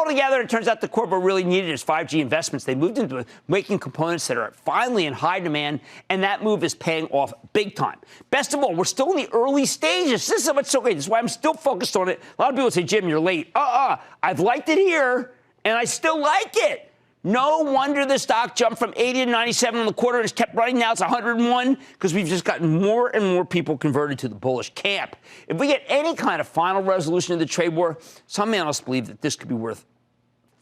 all together, it turns out the Qorvo really needed its 5G investments. They moved into making components that are finally in high demand, and that move is paying off big time. Best of all, we're still in the early stages. This is what's so great. This is why I'm still focused on it. A lot of people say, Jim, you're late. I've liked it here, and I still like it. No wonder the stock jumped from 80 to 97 in the quarter and it's kept running. Now it's 101 because we've just gotten more and more people converted to the bullish camp. If we get any kind of final resolution of the trade war, some analysts believe that this could be worth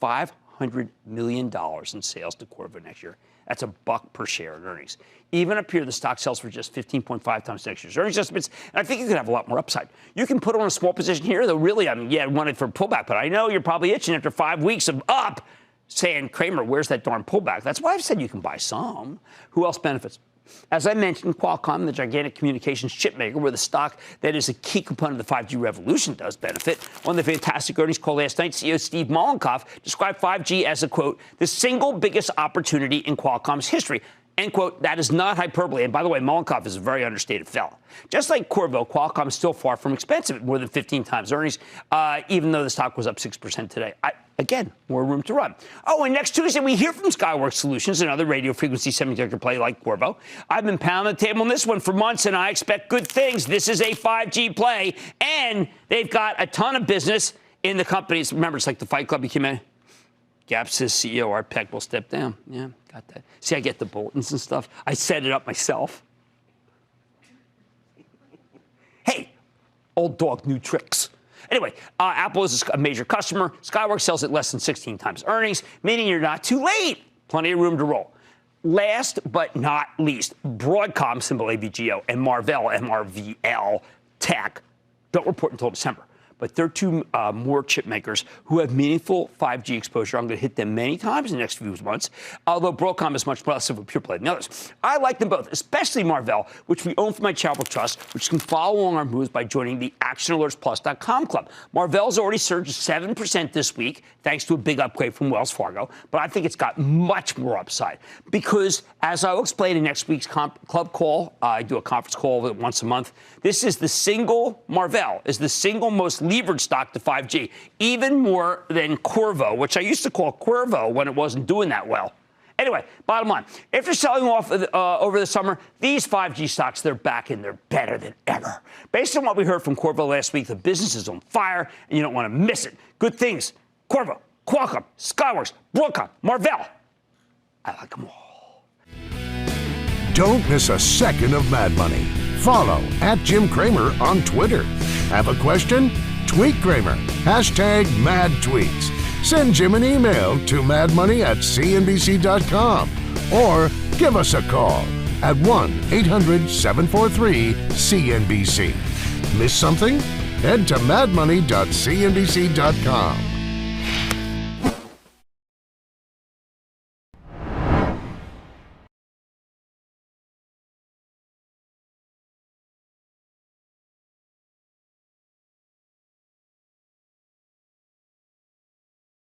$500 million in sales to Qorvo next year. That's $1 per share in earnings. Even up here, the stock sells for just 15.5 times next year's earnings estimates, and I think you could have a lot more upside. You can put on a small position here, though really, I wanted for a pullback, but I know you're probably itching after 5 weeks of up, saying, Cramer, where's that darn pullback? That's why I've said you can buy some. Who else benefits? As I mentioned, Qualcomm, the gigantic communications chip maker, where the stock that is a key component of the 5G revolution does benefit. On the fantastic earnings call last night, CEO Steve Mollenkopf described 5G as a, quote, the single biggest opportunity in Qualcomm's history. End quote. That is not hyperbole. And by the way, Mollenkopf is a very understated fellow. Just like Qorvo, Qualcomm is still far from expensive at more than 15 times earnings, even though the stock was up 6% today. Again, more room to run. Oh, and next Tuesday, we hear from Skyworks Solutions, another radio frequency semiconductor play like Qorvo. I've been pounding the table on this one for months, and I expect good things. This is a 5G play, and they've got a ton of business in the companies. Remember, it's like the Fight Club you came in. Gap says CEO Art Peck will step down. Yeah, got that. See, I get the bulletins and stuff. I set it up myself. Hey, old dog, new tricks. Anyway, Apple is a major customer. Skyworks sells at less than 16 times earnings, meaning you're not too late. Plenty of room to roll. Last but not least, Broadcom, symbol AVGO, and Marvell, MRVL Tech, don't report until December. But there are two more chip makers who have meaningful 5G exposure. I'm going to hit them many times in the next few months, although Broadcom is much less of a pure play than others. I like them both, especially Marvell, which we own for my charitable trust, which can follow along our moves by joining the ActionAlertsPlus.com club. Marvell's already surged 7% this week, thanks to a big upgrade from Wells Fargo, but I think it's got much more upside because, as I will explain in next week's club call, I do a conference call once a month, this is the single, Marvell is the single most levered stock to 5G, even more than Qorvo, which I used to call Qorvo when it wasn't doing that well. Anyway, bottom line, after selling off over the summer, these 5G stocks, they're back and they're better than ever. Based on what we heard from Qorvo last week, the business is on fire and you don't want to miss it. Good things. Qorvo, Qualcomm, Skyworks, Broadcom, Marvell. I like them all. Don't miss a second of Mad Money. Follow @Jim Cramer on Twitter. Have a question? Tweet Cramer. #MadTweets. Send Jim an email to madmoney@cnbc.com or give us a call at 1-800-743-CNBC. Miss something? Head to madmoney.cnbc.com.